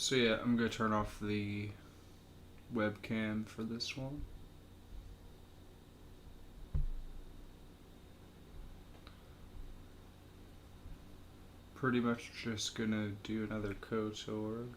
So yeah, I'm gonna turn off the webcam for this one. Pretty much just gonna do another KOTOR.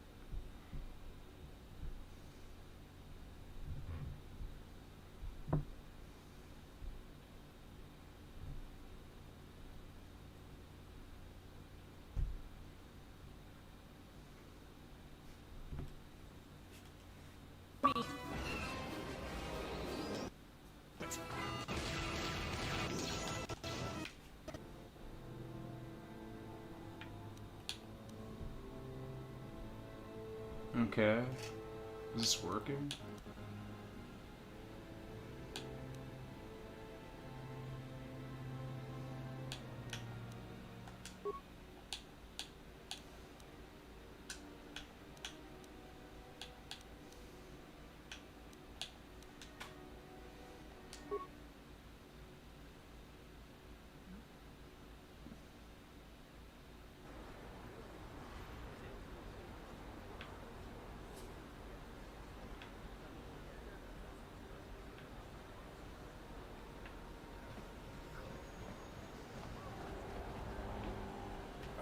Okay, is this working?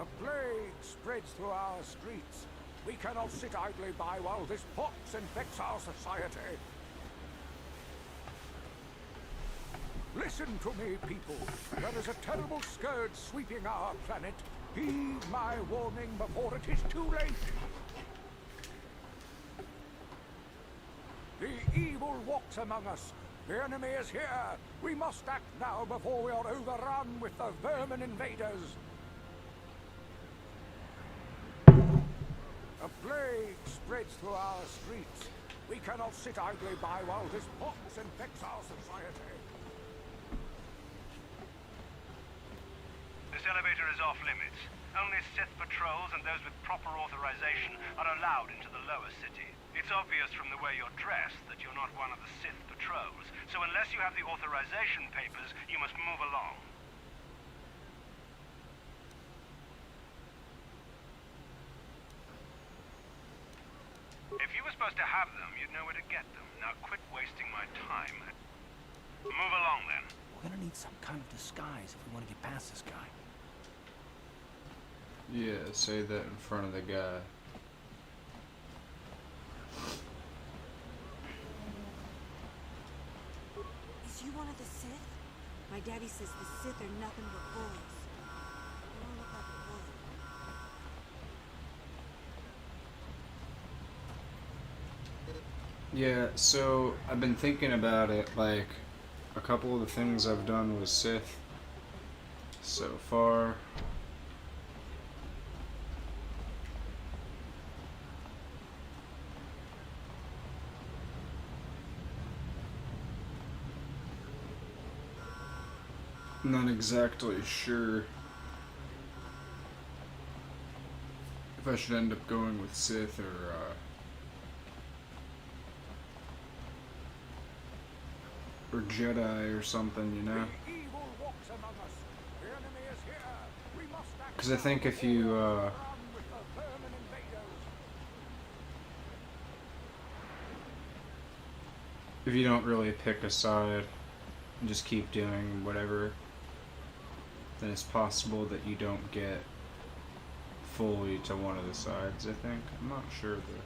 A plague spreads through our streets. We cannot sit idly by while this pox infects our society. Listen to me, people. There is a terrible scourge sweeping our planet. Heed my warning before it is too late. The evil walks among us. The enemy is here. We must act now before we are overrun with the vermin invaders. A plague spreads through our streets. We cannot sit idly by while this pox infects our society. This elevator is off limits. Only Sith patrols and those with proper authorization are allowed into the lower city. It's obvious from the way you're dressed that you're not one of the Sith patrols, so unless you have the authorization papers, you must move along. If you were supposed to have them, you'd know where to get them. Now quit wasting my time. Move along, then. We're gonna need some kind of disguise if we want to get past this guy. Yeah, say that in front of the guy. Is you one of the Sith? My daddy says the Sith are nothing but bullies. You don't look like a bully. Yeah, so I've been thinking about it, like, a couple of the things I've done with Sith so far. I'm not exactly sure if I should end up going with Sith or Jedi or something, you know? The evil walks among us. The enemy is here. We must act Because I think if you, now with the vermin invaders. if you don't really pick a side and just keep doing whatever, then it's possible that you don't get fully to one of the sides, I think. I'm not sure though.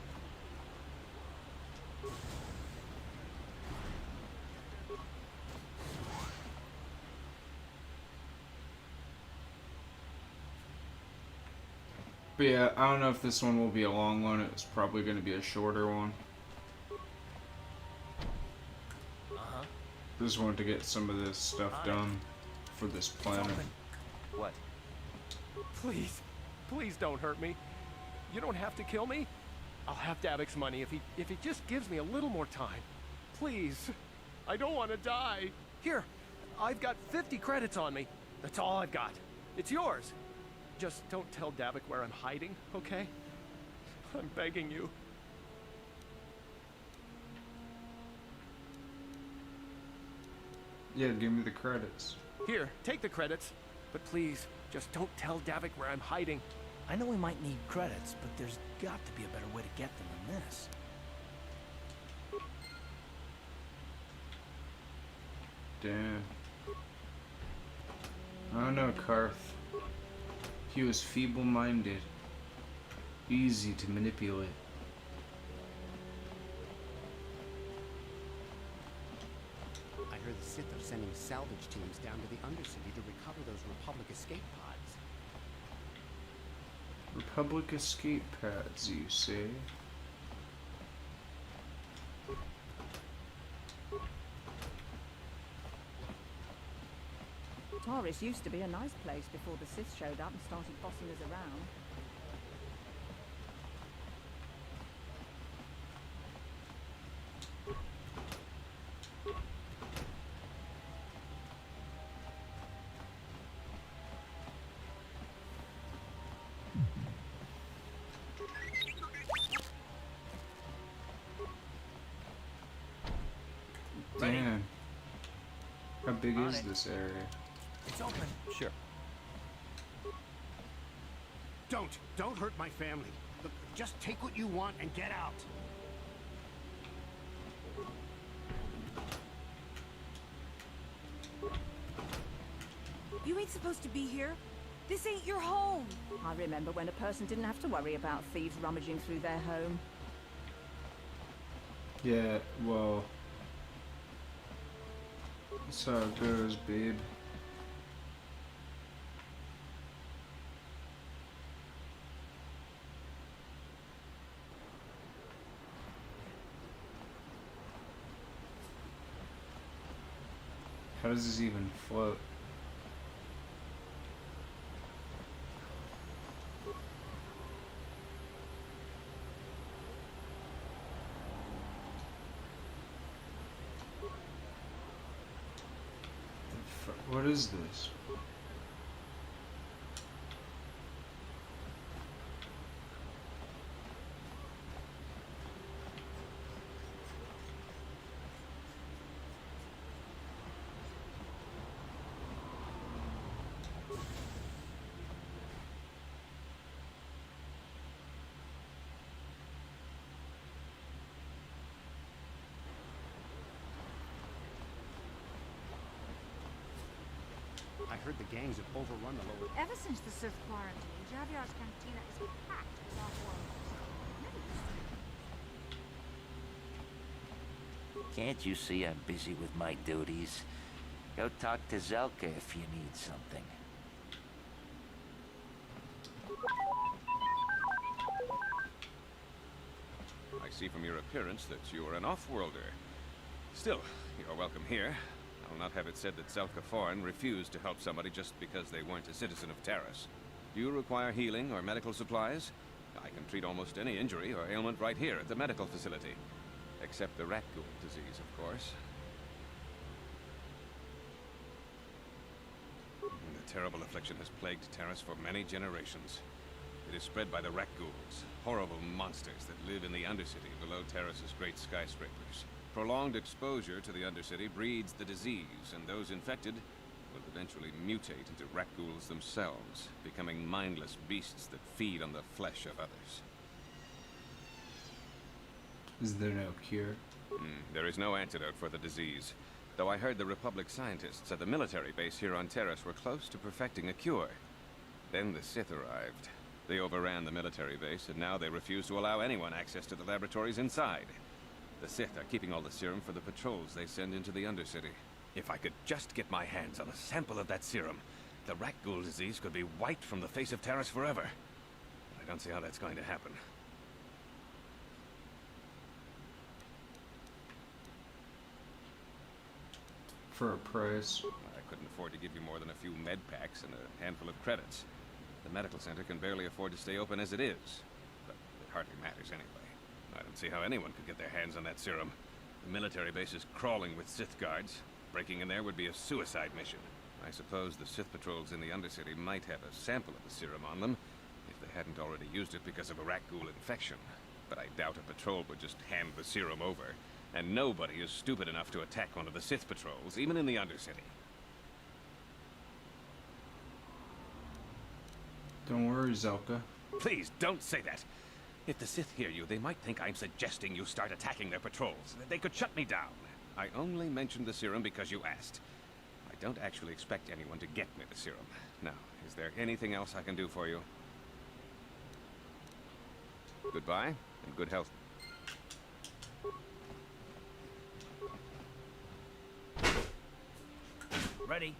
But yeah, I don't know if this one will be a long one. It's probably going to be a shorter one. Just wanted to get some of this stuff done for this planet. What? Please, please don't hurt me. You don't have to kill me. I'll have Davic's money if he just gives me a little more time. Please, I don't want to die. Here, I've got 50 credits on me. That's all I've got. It's yours. Just don't tell Davic where I'm hiding, okay? I'm begging you. Yeah, give me the credits. Here, take the credits. But please, just don't tell Davic where I'm hiding. I know we might need credits, but there's got to be a better way to get them than this. Damn. I don't know, Karth. He was feeble-minded. Easy to manipulate. I heard the Sith are sending salvage teams down to the Undercity to recover those Republic escape pods. Republic escape pads, you say? Taris used to be a nice place before the Sith showed up and started bossing us around. Damn. How big is this area? It's open. Sure. Don't hurt my family. Look, just take what you want and get out. You ain't supposed to be here. This ain't your home. I remember when a person didn't have to worry about thieves rummaging through their home. Yeah, well... that's how it goes, babe. How does this even float? What is this? I heard the gangs have overrun the lower... Ever since the Sith quarantine, Javier's cantina is packed with off-worlders. Never used to be. Can't you see I'm busy with my duties? Go talk to Zelka if you need something. I see from your appearance that you are an off-worlder. Still, you're welcome here. I'll not have it said that Zelka Foreign refused to help somebody just because they weren't a citizen of Taris. Do you require healing or medical supplies? I can treat almost any injury or ailment right here at the medical facility. Except the rat ghoul disease, of course. The terrible affliction has plagued Taris for many generations. It is spread by the rat ghouls, horrible monsters that live in the Undercity below Taris's great skyscrapers. Prolonged exposure to the Undercity breeds the disease, and those infected will eventually mutate into rat ghouls themselves, becoming mindless beasts that feed on the flesh of others. Is there no cure? There is no antidote for the disease, though I heard the Republic scientists at the military base here on Taris were close to perfecting a cure. Then the Sith arrived. They overran the military base, and now they refuse to allow anyone access to the laboratories inside. The Sith are keeping all the serum for the patrols they send into the Undercity. If I could just get my hands on a sample of that serum, the rat ghoul disease could be wiped from the face of Taris forever. I don't see how that's going to happen. For a price. I couldn't afford to give you more than a few med packs and a handful of credits. The medical center can barely afford to stay open as it is. But it hardly matters anyway. I don't see how anyone could get their hands on that serum. The military base is crawling with Sith guards. Breaking in there would be a suicide mission. I suppose the Sith patrols in the Undercity might have a sample of the serum on them, if they hadn't already used it because of a rat ghoul infection. But I doubt a patrol would just hand the serum over. And nobody is stupid enough to attack one of the Sith patrols, even in the Undercity. Don't worry, Zelka. Please, don't say that. If the Sith hear you, they might think I'm suggesting you start attacking their patrols. They could shut me down. I only mentioned the serum because you asked. I don't actually expect anyone to get me the serum. Now, is there anything else I can do for you? Goodbye, and good health. Ready?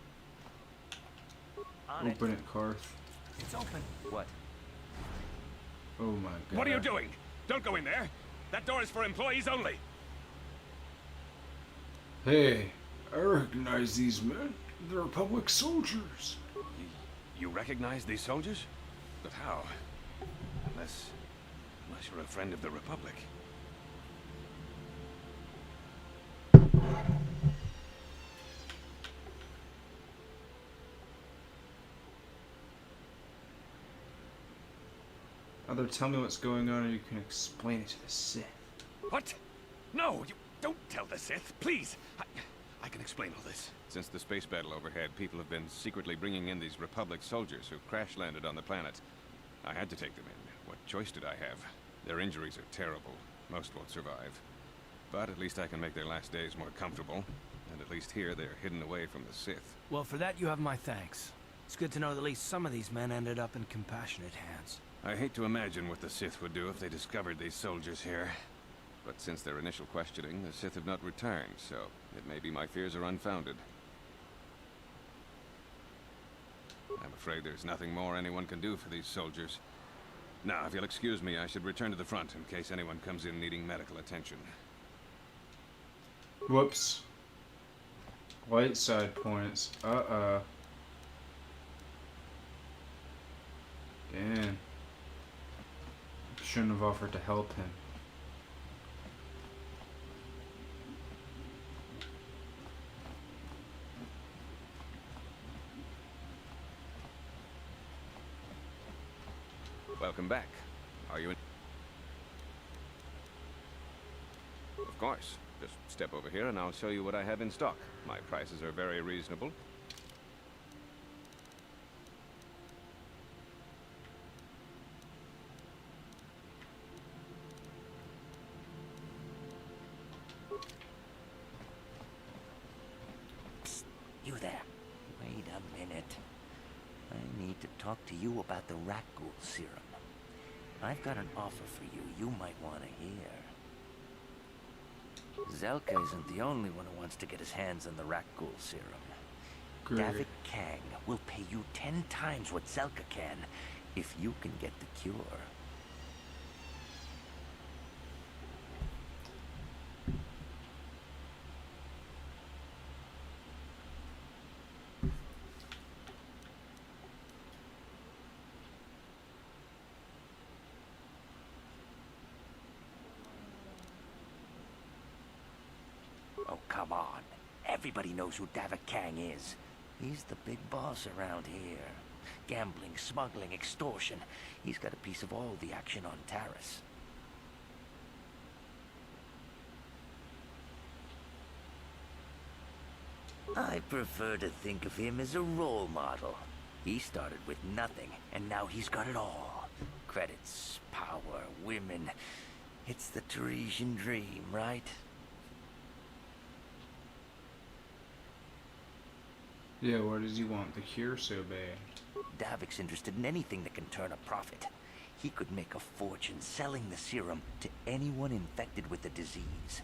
Open it, Karth. It's open. What? Oh my god. What are you doing? Don't go in there. That door is for employees only. Hey, I recognize these men. They're Republic soldiers. You recognize these soldiers? But how? Unless you're a friend of the Republic. Either tell me what's going on or you can explain it to the Sith. What? No, you don't tell the Sith, please. I can explain all this. Since the space battle overhead, people have been secretly bringing in these Republic soldiers who crash-landed on the planet. I had to take them in. What choice did I have? Their injuries are terrible. Most won't survive. But at least I can make their last days more comfortable. And at least here, they're hidden away from the Sith. Well, for that you have my thanks. It's good to know that at least some of these men ended up in compassionate hands. I hate to imagine what the Sith would do if they discovered these soldiers here. But since their initial questioning, the Sith have not returned, so it may be my fears are unfounded. I'm afraid there's nothing more anyone can do for these soldiers. Now, if you'll excuse me, I should return to the front in case anyone comes in needing medical attention. Whoops. Light side points. Damn. Shouldn't have offered to help him. Welcome back. Are you in? Of course. Just step over here and I'll show you what I have in stock. My prices are very reasonable. Psst, you there. Wait a minute. I need to talk to you about the rat ghoul serum. I've got an offer for you might want to hear. Zelka isn't the only one who wants to get his hands on the rat ghoul serum. Great. Davik Kang will pay you 10 times what Zelka can if you can get the cure. Oh, come on. Everybody knows who Davik Kang is. He's the big boss around here. Gambling, smuggling, extortion. He's got a piece of all the action on Taris. I prefer to think of him as a role model. He started with nothing, and now he's got it all. Credits, power, women. It's the Tarisian dream, right? Yeah, what does he want? The cure so bad. Davik's interested in anything that can turn a profit. He could make a fortune selling the serum to anyone infected with the disease.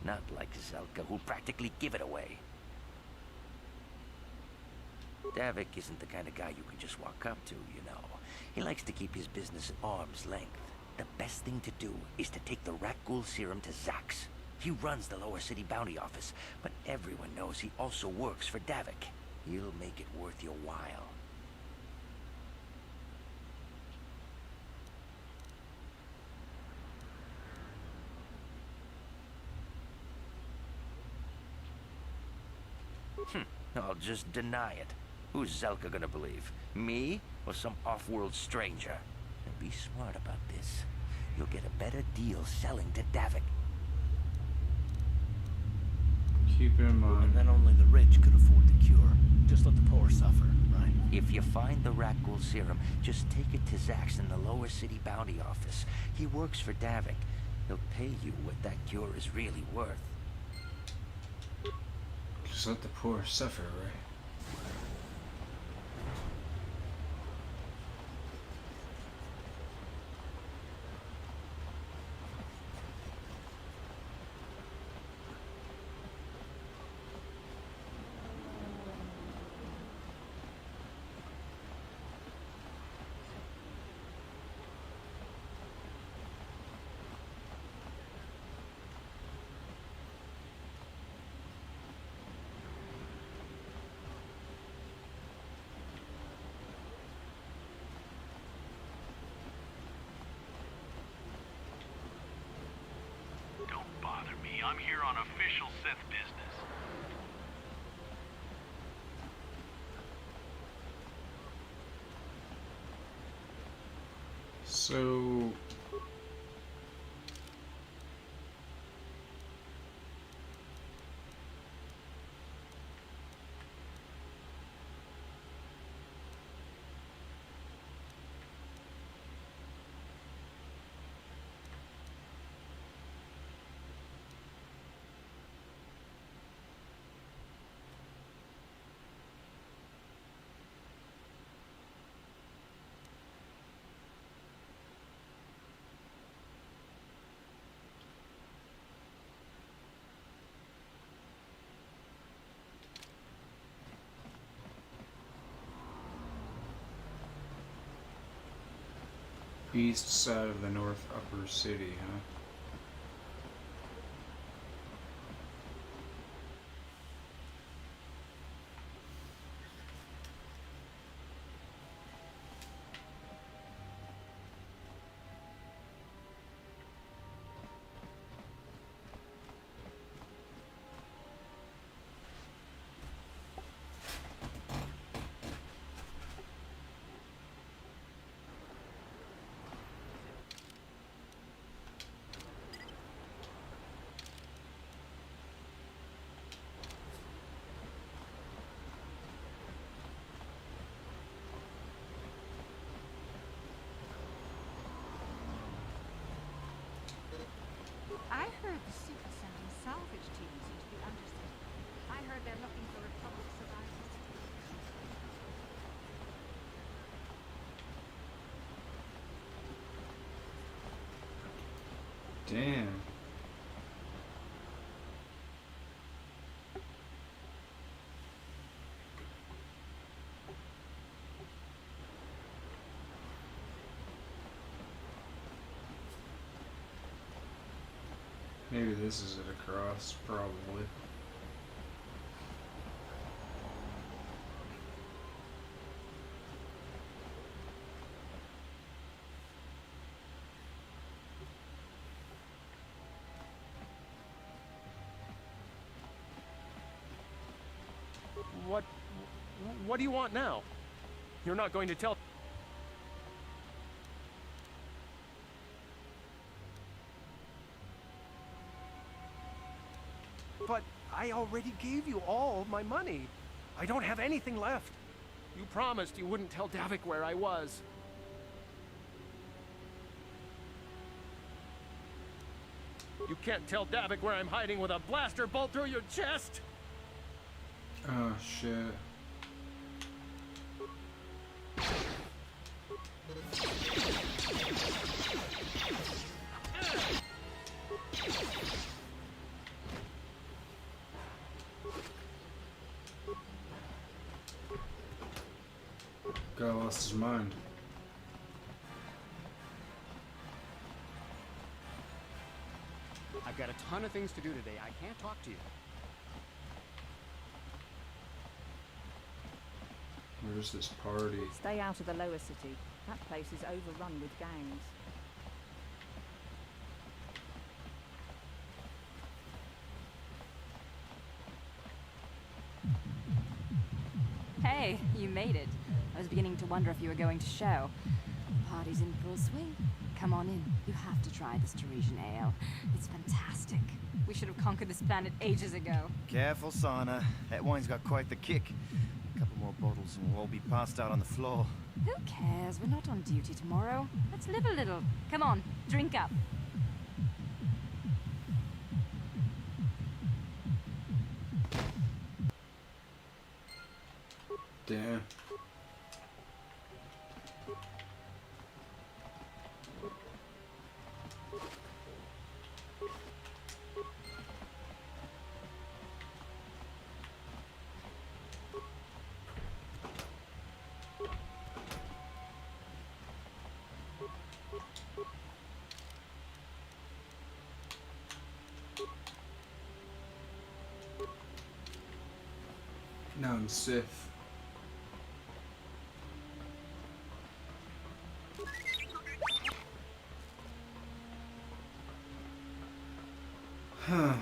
Not like Zelka, who'll practically give it away. Davik isn't the kind of guy you can just walk up to, you know. He likes to keep his business at arm's length. The best thing to do is to take the rat ghoul serum to Zax. He runs the Lower City Bounty Office, but everyone knows he also works for Davik. He'll make it worth your while. I'll just deny it. Who's Zelka gonna believe? Me or some off-world stranger? And be smart about this. You'll get a better deal selling to Davik. Keep it in mind. And then only the rich could afford the cure. Just let the poor suffer, right? If you find the rat ghoul serum, just take it to Zach's in the lower city bounty office. He works for Davik. He'll pay you what that cure is really worth. Just let the poor suffer, right? I'm here on official Sith business. So... East side of the North Upper City, huh? I heard the Sith are sending salvage teams into the Undercity. I heard they're looking for Republic survivors. Damn. Maybe this is it across, probably. What do you want now? You're not going to tell... But I already gave you all my money. I don't have anything left. You promised you wouldn't tell Davik where I was. You can't tell Davik where I'm hiding with a blaster bolt through your chest! Oh, shit. Guy lost his mind. I've got a ton of things to do today. I can't talk to you. Where's this party? Stay out of the lower city. That place is overrun with gangs. Hey, you made it. I was beginning to wonder if you were going to show. The party's in full swing. Come on in. You have to try this Teresian ale. It's fantastic. We should have conquered this planet ages ago. Careful, Sana. That wine's got quite the kick. A couple more bottles and we'll all be passed out on the floor. Who cares? We're not on duty tomorrow. Let's live a little. Come on, drink up. Damn. Now I'm Sith. Huh.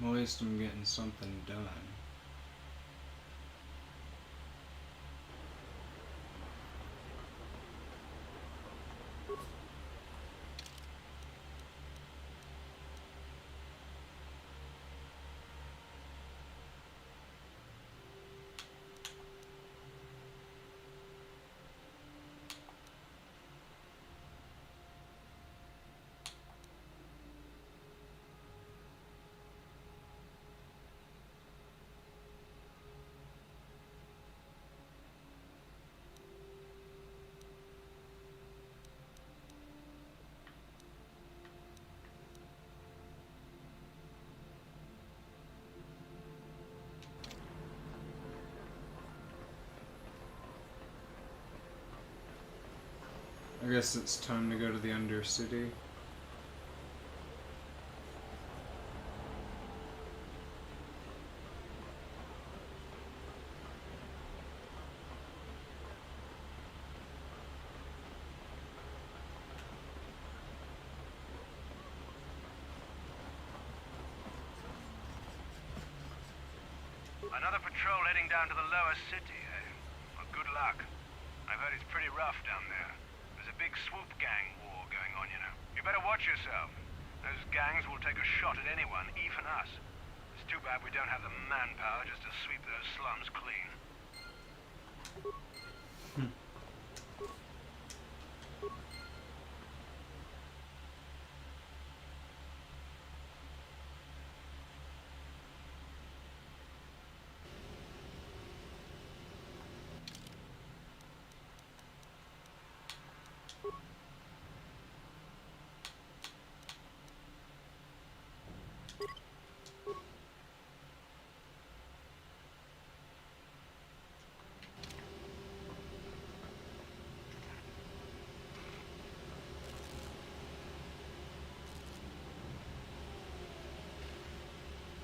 Well, at least I'm getting something done. I guess it's time to go to the Undercity. Another patrol heading down to the lower city, eh? Well, good luck. I've heard it's pretty rough down there. There's a big swoop gang war going on, you know. You better watch yourself. Those gangs will take a shot at anyone, even us. It's too bad we don't have the manpower just to sweep those slums clean.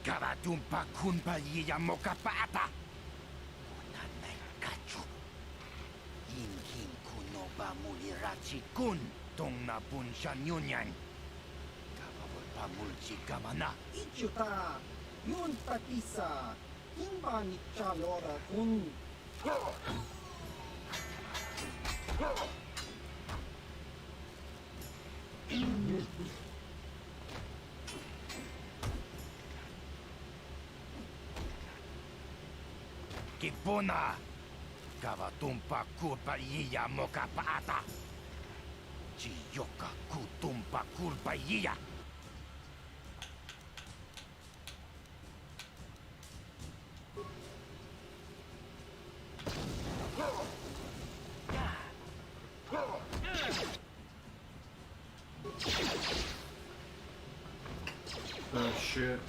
Karatumpa kunpa yiya mokapata. Unanay kachu. Inhin kunoba mulirachi kun. Tong napun siya nyunyan. Kabawal pamulchi kamana. Ichuta. Yun patisa. Kimba ni chalora kun. Kipuna. Kavatumpa kurpa yiya mokapata. Chiyoka kutumpa kurpa yiya. Oh shit.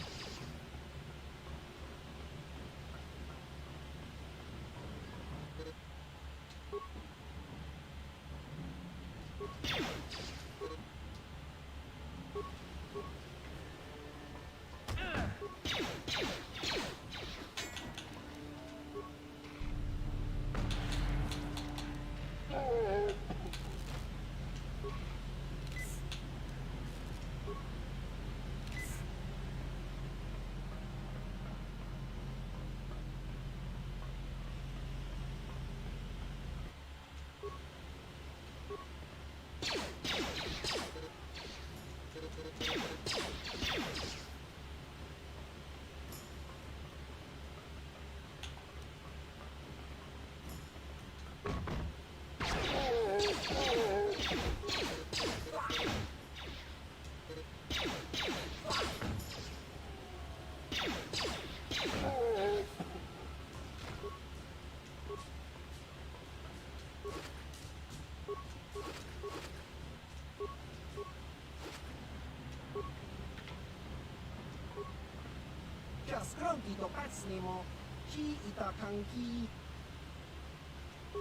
skromki do pacnemo, chi ita kanki.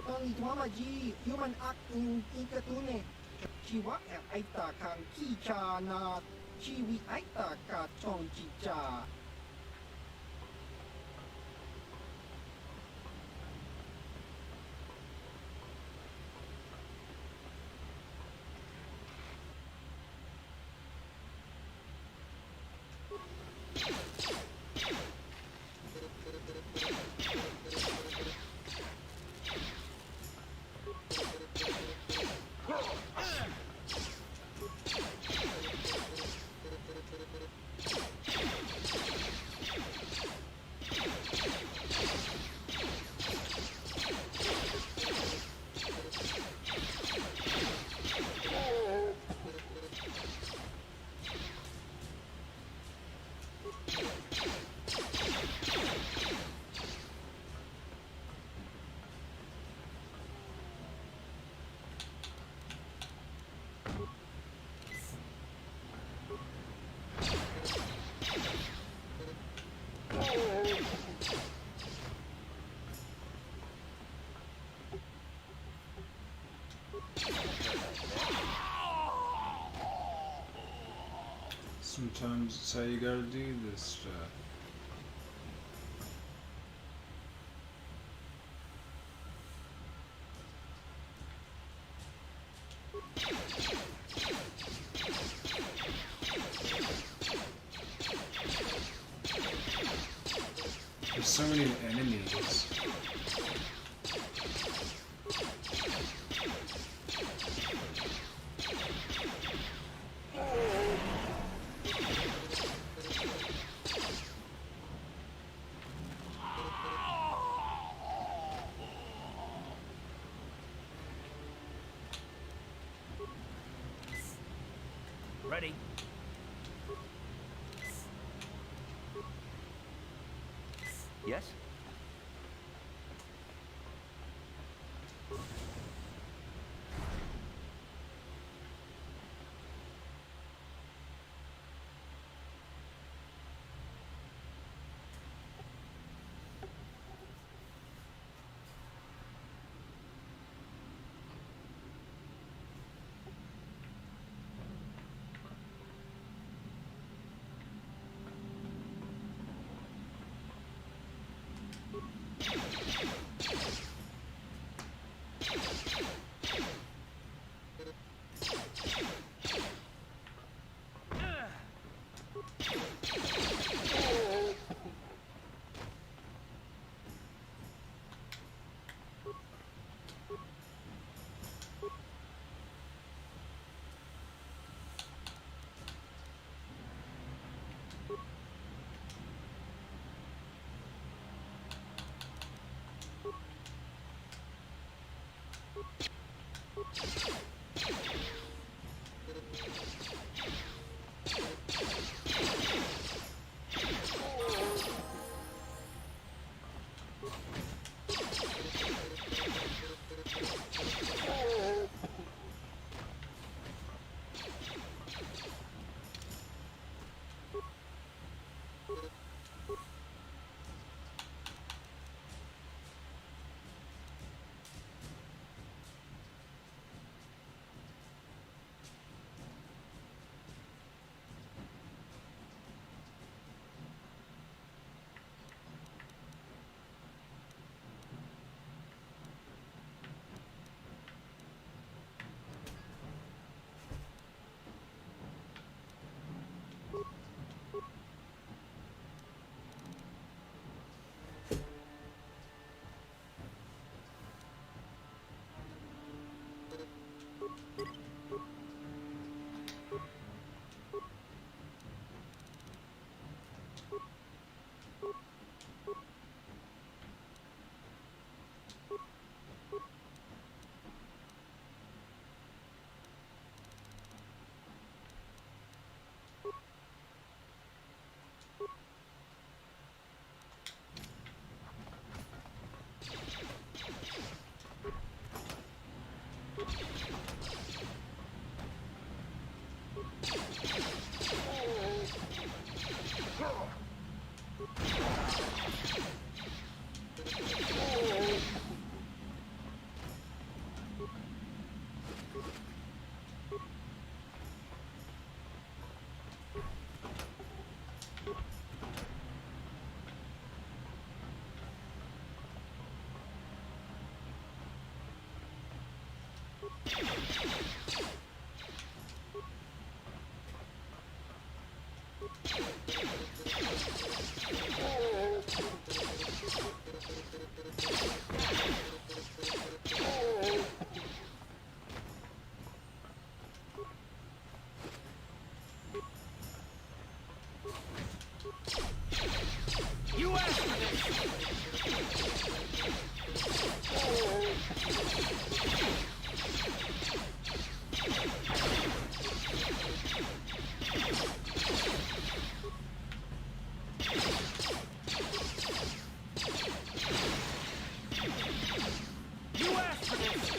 Tony Twamaji, human act in ikatune. Chiwa aita kanki cha na chiwi aita ka chong chicha. Sometimes it's how you gotta do this stuff. There's so many enemies. Ready? Yes? You asked for You asked for this!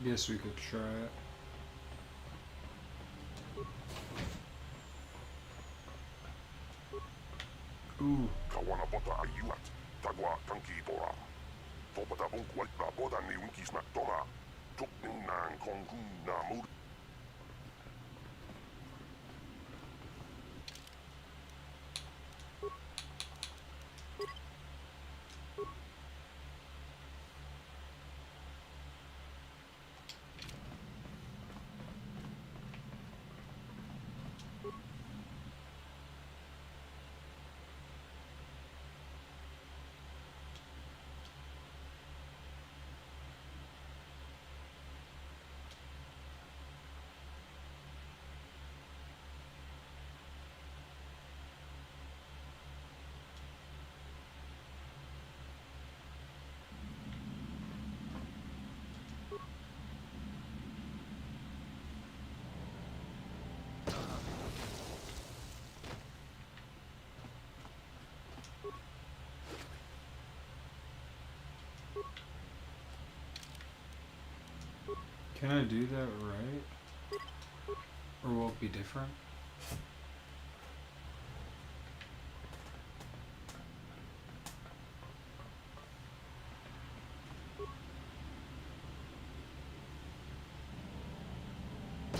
Guess we could try it. Ooh. Kawana bota ayuat, tagwa tanki bora. Topata bunk white la boda ni unkis na toma. Tuk nang kong na mood. Can I do that right? Or will it be different?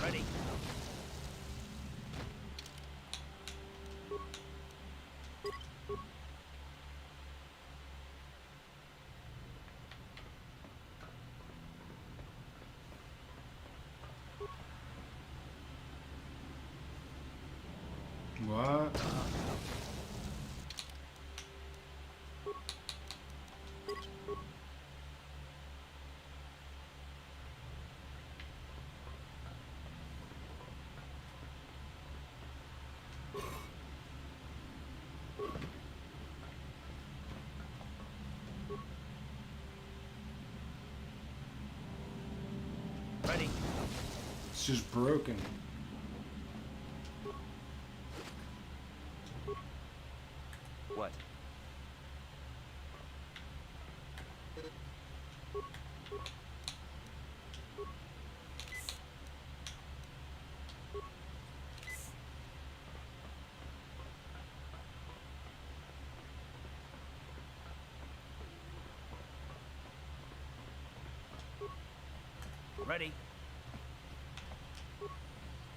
Ready. What? Ready. It's just broken. What? Ready.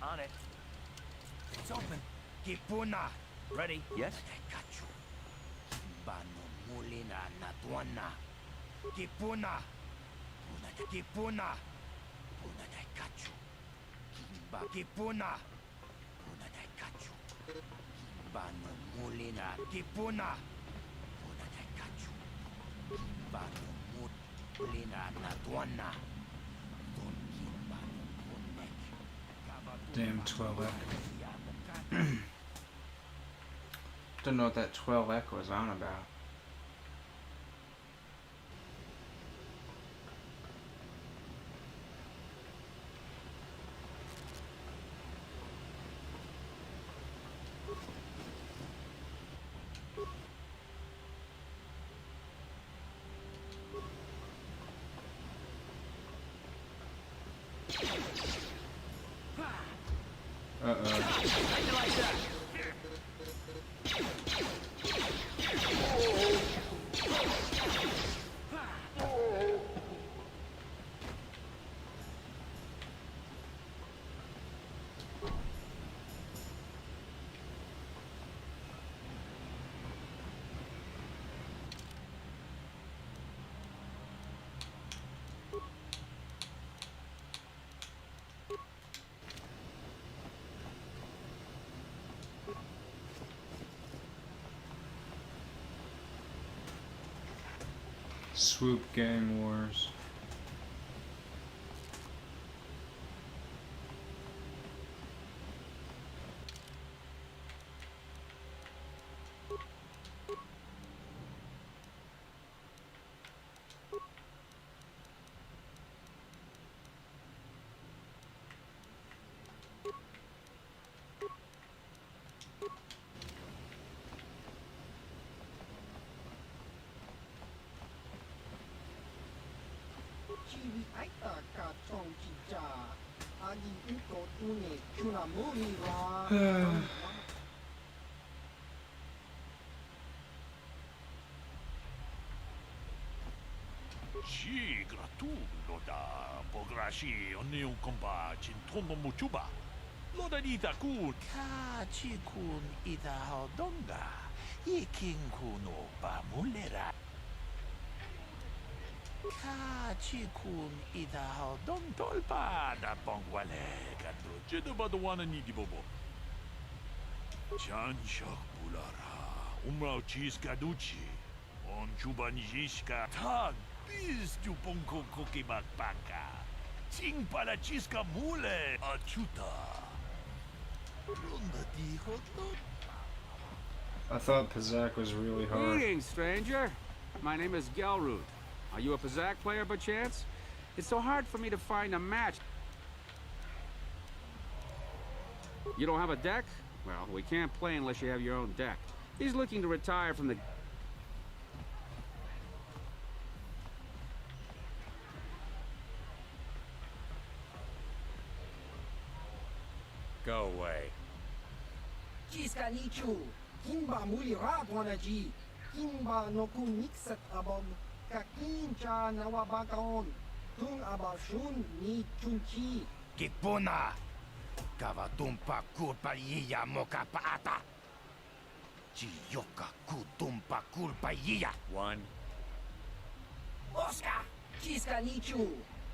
On it. It's open. Kipuna. Ready? Yes? Kachu. Bano mulina natuana. Kipuna. Kipuna. Puna de kachu. Kimba kipuna. Puna de kachu. Bano mulina. Kipuna. Puna de kachu. Bano mulina natuana. Damn 12Ek. Don't know what that 12Ek was on about. Swoop Gang Wars. Chiwi aita ka chong chicha. Agi iko tune chuna muri wa. Sì, gratuito da pograshi ogni un compa cintono muchuba. Lo da dita kun ka chi kun ita hodonga. Ikin kuno pa mulera. Ka chi kun ita hodon tolpa da pongwale kadro. Jedo badwana ni di bobo. Chan shok bulara. Umrao chis kaduchi. On chubanjishka tag. Bis tu ponko koki bakbaka. Ching para chiska mule. Achuta. Ronda di hodon. I thought Pazak was really hard. Greetings, stranger. My name is Gelroot. Are you a Pazak player by chance? It's so hard for me to find a match. You don't have a deck? Well, we can't play unless you have your own deck. He's looking to retire from the... Go away. Chiska nichu. Kimba muli radwanaji. Kimba no kun mixat abog. Kakincha nawabakaon. Tung abashun ni chunchi. Kipuna. Kavatumpa kulpa yiya moka paata. Chiyoka kutumpa kulpa yiya. One. Oscar. Chiska nichu.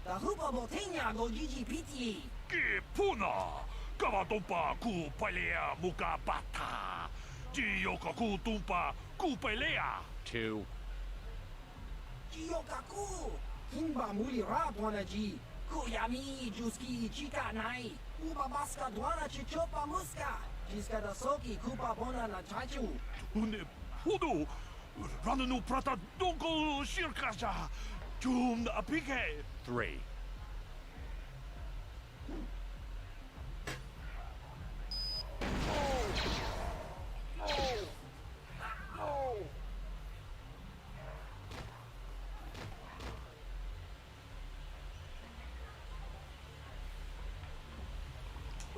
Tahupa botenya go gigi piti. Kipuna. Kavatumpa ku palea muka bata. Jiyoka kutumpa ku palea. Two. Jiyokaku. Kimba muli radwanaji. Kuyami juski chika nai. Uba baska dwana chichopa muska. Jiska da soki kupa bona na chachu. Une pudu. Rananu prata donko shirkaja. Jum apike. Three.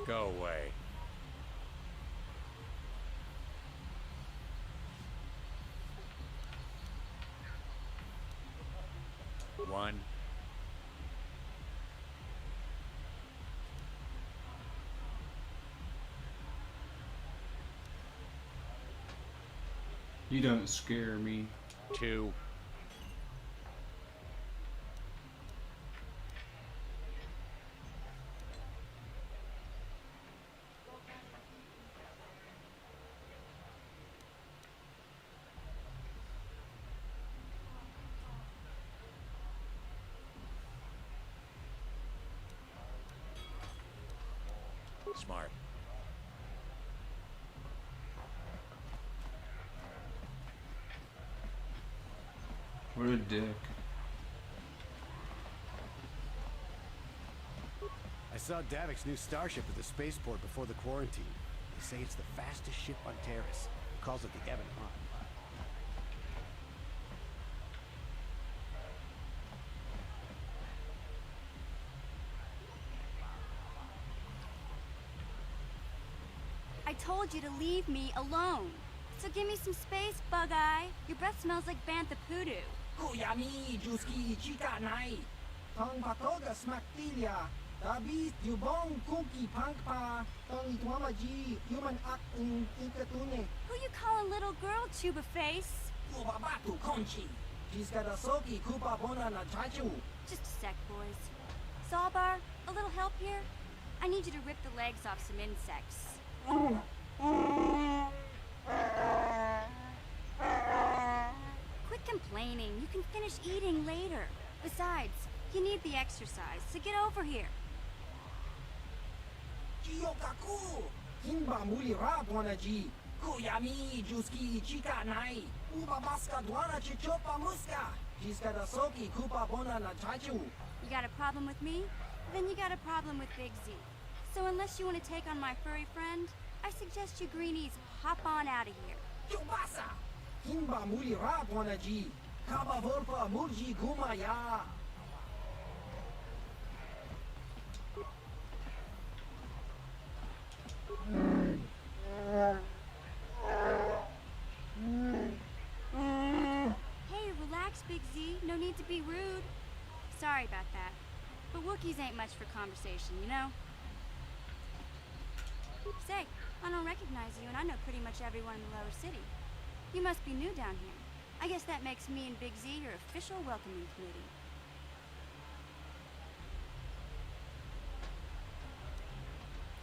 Go away. One. You don't scare me. Two. Smart. What a dick. I saw Davik's new starship at the spaceport before the quarantine. They say it's the fastest ship on Terrace. Calls it the Evan Hunt. I told you to leave me alone. So give me some space, Bug-Eye. Your breath smells like bantha poodoo. Kuyami Juski Chika Nai. Tong Patoga Smaktilia. Dabis Dubong Kuki Pankpa. Tong Ituamaji Human Act in Ikatune. Who you call a little girl, Chuba Face? Ubabatu Conchi. Soki Kupa Bona na Chachu. Just a sec, boys. Zalbar, a little help here? I need you to rip the legs off some insects. Quit complaining. You can finish eating later. Besides, you need the exercise, so get over here. Chiyokaku. Hinba Muli Radwanaji. Kuyami Juski Chika Nai. Ubabaska Dwana Chichopa Muska. Soki Kupa Bona na Chachu. You got a problem with me? Then you got a problem with Big Z. So unless you want to take on my furry friend, I suggest you greenies hop on out of here. Chubasa! Hinba Muli Radwanaji. Kaba Volpa Murji Gumaya. Hey, relax, Big Z. No need to be rude. Sorry about that. But Wookiees ain't much for conversation, you know? Say, I don't recognize you, and I know pretty much everyone in the lower city. You must be new down here. I guess that makes me and Big Z your official welcoming committee.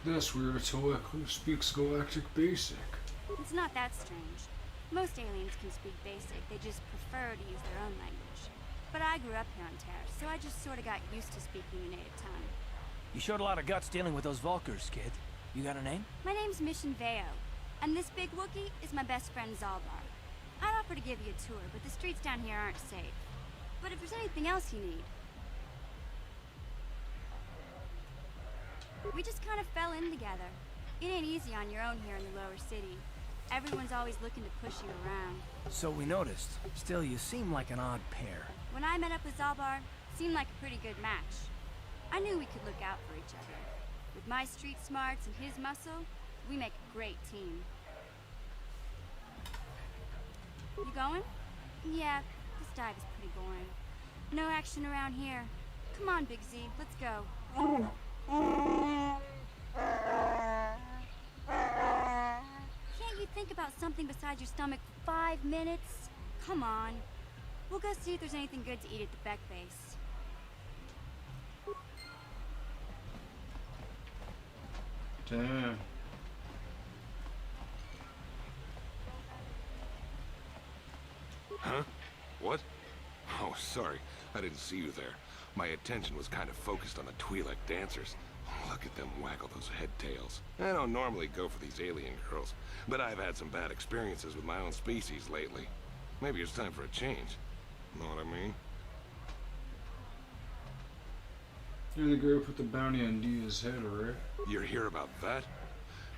This weird Tolek who speaks Galactic Basic. It's not that strange. Most aliens can speak Basic, they just prefer to use their own language. But I grew up here on Terrace, so I just sort of got used to speaking the native tongue. You showed a lot of guts dealing with those Vulkars, kid. You got a name? My name's Mission Veo, and this big Wookiee is my best friend Zalbar. I'd offer to give you a tour, but the streets down here aren't safe. But if there's anything else you need... We just kind of fell in together. It ain't easy on your own here in the lower city. Everyone's always looking to push you around. So we noticed. Still, you seem like an odd pair. When I met up with Zalbar, it seemed like a pretty good match. I knew we could look out for each other. With my street smarts and his muscle, we make a great team. You going? Yeah, this dive is pretty boring. No action around here. Come on, Big Z, let's go. Can't you think about something besides your stomach for 5 minutes? Come on. We'll go see if there's anything good to eat at the Beck base. Damn. Huh? What? Oh, sorry. I didn't see you there. My attention was kind of focused on the Twi'lek dancers. Look at them waggle those head tails. I don't normally go for these alien girls, but I've had some bad experiences with my own species lately. Maybe it's time for a change. Know what I mean? You're the girl who put the bounty on Dia's head, right? You're here about that?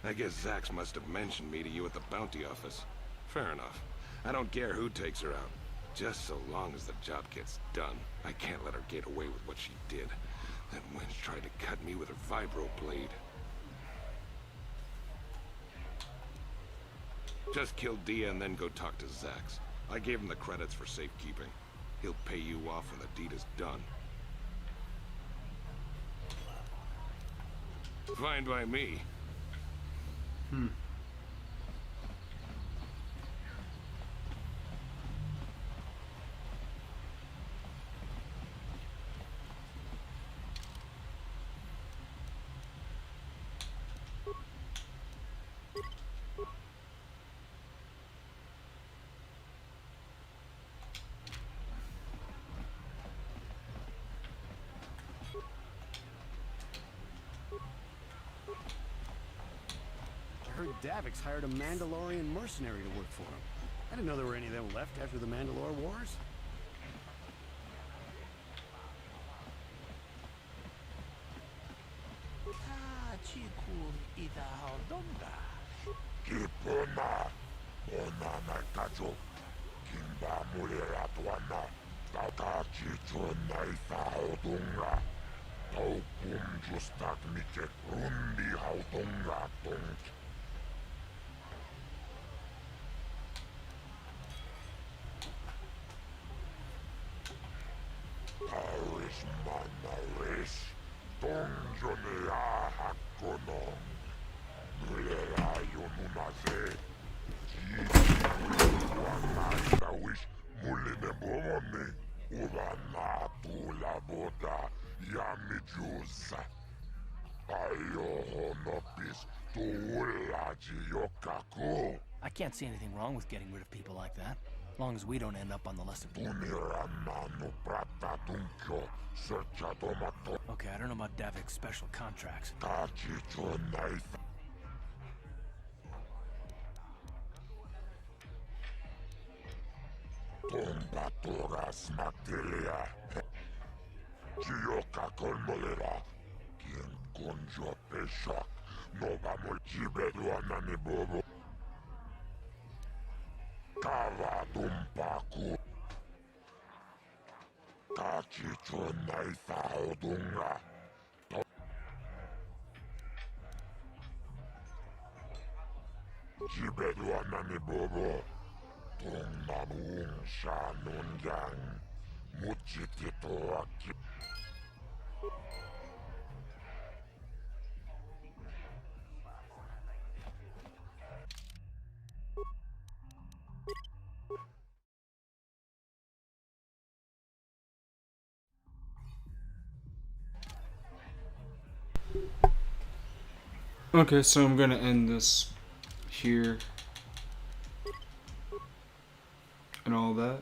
I guess Zax must have mentioned me to you at the bounty office. Fair enough. I don't care who takes her out. Just so long as the job gets done. I can't let her get away with what she did. That wench tried to cut me with her vibro blade. Just kill Dia and then go talk to Zax. I gave him the credits for safekeeping. He'll pay you off when the deed is done. Fine by me. I heard Davix hired a Mandalorian mercenary to work for him. I didn't know there were any of them left after the Mandalore Wars. Kipuna, ona nakajo, kimba mulera tuana, tata chichuna isa hodunga, taukum justak mike rundi haudunga tunk. I can't see anything wrong with getting rid of people like that, as long as we don't end up on the list of... Okay, I don't know about Davik's special contracts. Okay, so I'm gonna end this here and all that.